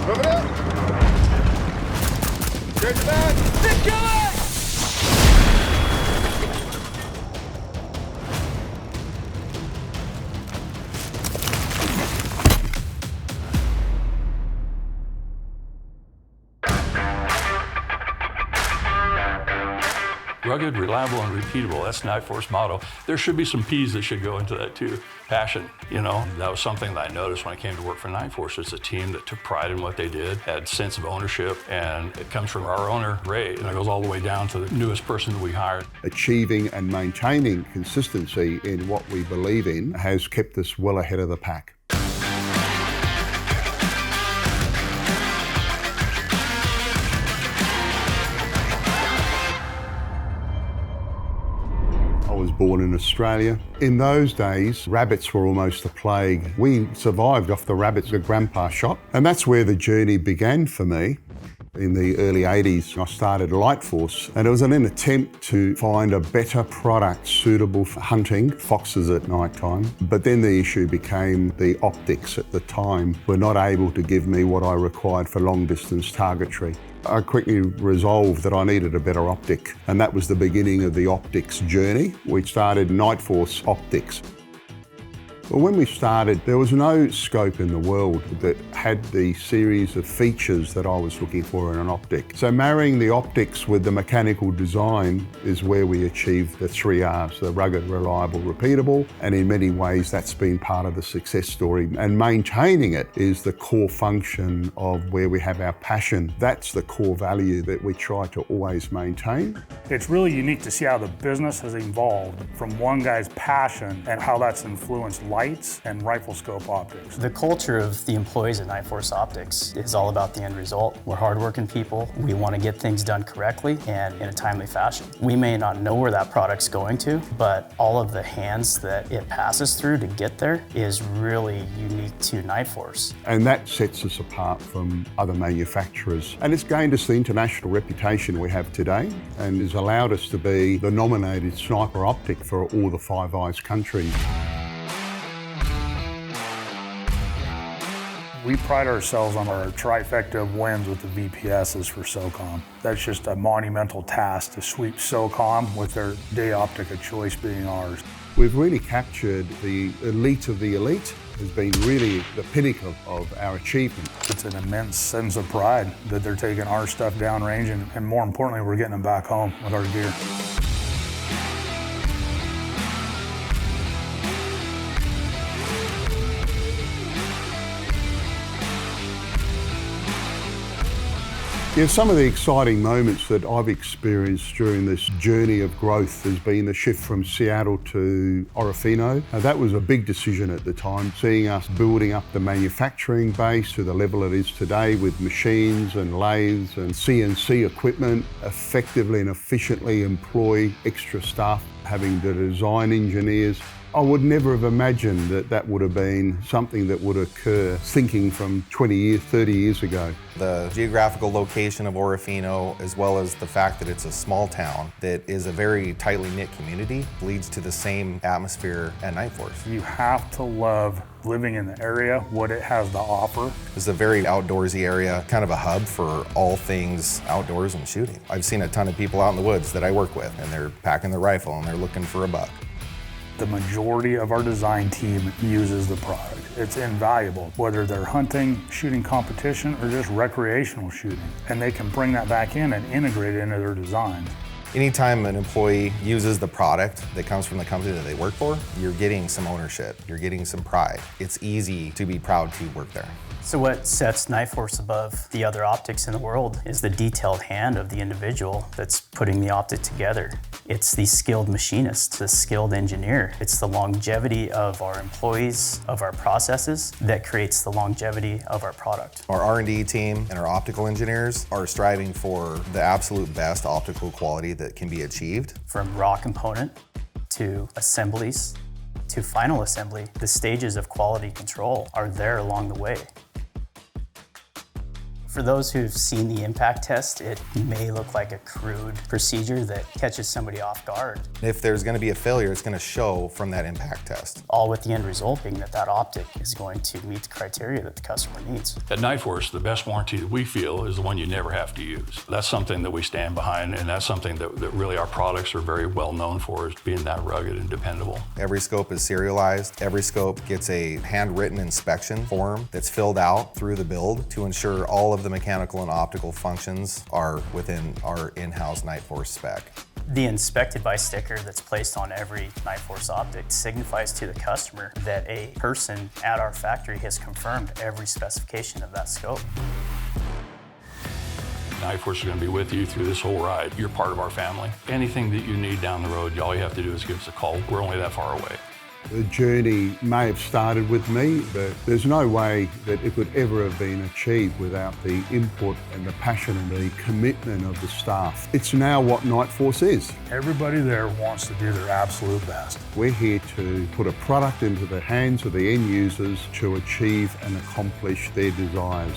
Move it up. Straight to back. Stick to it! Rugged, reliable, and repeatable. That's Nightforce motto. There should be some P's that should go into that too. Passion, you know, that was something that I noticed when I came to work for Nightforce. It's a team that took pride in what they did, had sense of ownership, and it comes from our owner, Ray, and it goes all the way down to the newest person that we hired. Achieving and maintaining consistency in what we believe in has kept us well ahead of the pack. I was born in Australia. In those days, rabbits were almost a plague. We survived off the rabbits that Grandpa shot, and that's where the journey began for me. In the early 80s, I started Nightforce, and it was in an attempt to find a better product suitable for hunting foxes at night time. But then the issue became the optics at the time were not able to give me what I required for long distance targetry. I quickly resolved that I needed a better optic, and that was the beginning of the optics journey. We started Nightforce Optics. Well, when we started, there was no scope in the world that had the series of features that I was looking for in an optic. So marrying the optics with the mechanical design is where we achieved the 3 R's, the rugged, reliable, repeatable, and in many ways that's been part of the success story. And maintaining it is the core function of where we have our passion. That's the core value that we try to always maintain. It's really unique to see how the business has evolved from one guy's passion and how that's influenced lights and rifle scope optics. The culture of the employees at Nightforce Optics is all about the end result. We're hardworking people. We want to get things done correctly and in a timely fashion. We may not know where that product's going to, but all of the hands that it passes through to get there is really unique to Nightforce. And that sets us apart from other manufacturers. And it's gained us the international reputation we have today and has allowed us to be the nominated sniper optic for all the Five Eyes countries. We pride ourselves on our trifecta of wins with the VPSs for SOCOM. That's just a monumental task to sweep SOCOM with their day optic of choice being ours. We've really captured the elite of the elite. Has been really the pinnacle of our achievement. It's an immense sense of pride that they're taking our stuff downrange and more importantly, we're getting them back home with our gear. Yeah, some of the exciting moments that I've experienced during this journey of growth has been the shift from Seattle to Orofino. That was a big decision at the time, seeing us building up the manufacturing base to the level it is today with machines and lathes and CNC equipment, effectively and efficiently employ extra staff, having the design engineers. I would never have imagined that that would have been something that would occur thinking from 20 years, 30 years ago. The geographical location of Orofino, as well as the fact that it's a small town that is a very tightly knit community, leads to the same atmosphere at Nightforce. You have to love living in the area, what it has to offer. It's a very outdoorsy area, kind of a hub for all things outdoors and shooting. I've seen a ton of people out in the woods that I work with, and they're packing their rifle and they're looking for a buck. The majority of our design team uses the product. It's invaluable, whether they're hunting, shooting competition, or just recreational shooting. And they can bring that back in and integrate it into their designs. Anytime an employee uses the product that comes from the company that they work for, you're getting some ownership, you're getting some pride. It's easy to be proud to work there. So what sets Nightforce above the other optics in the world is the detailed hand of the individual that's putting the optic together. It's the skilled machinist, the skilled engineer. It's the longevity of our employees, of our processes, that creates the longevity of our product. Our R&D team and our optical engineers are striving for the absolute best optical quality that can be achieved. From raw component to assemblies to final assembly, the stages of quality control are there along the way. For those who've seen the impact test, it may look like a crude procedure that catches somebody off guard. If there's going to be a failure, it's going to show from that impact test. All with the end result being that that optic is going to meet the criteria that the customer needs. At Nightforce, the best warranty that we feel is the one you never have to use. That's something that we stand behind, and that's something that really our products are very well known for, is being that rugged and dependable. Every scope is serialized. Every scope gets a handwritten inspection form that's filled out through the build to ensure all of the mechanical and optical functions are within our in-house Nightforce spec. The inspected by sticker that's placed on every Nightforce optic signifies to the customer that a person at our factory has confirmed every specification of that scope. Nightforce is going to be with you through this whole ride. You're part of our family. Anything that you need down the road, all you have to do is give us a call. We're only that far away. The journey may have started with me, but there's no way that it could ever have been achieved without the input and the passion and the commitment of the staff. It's now what Nightforce is. Everybody there wants to do their absolute best. We're here to put a product into the hands of the end users to achieve and accomplish their desires.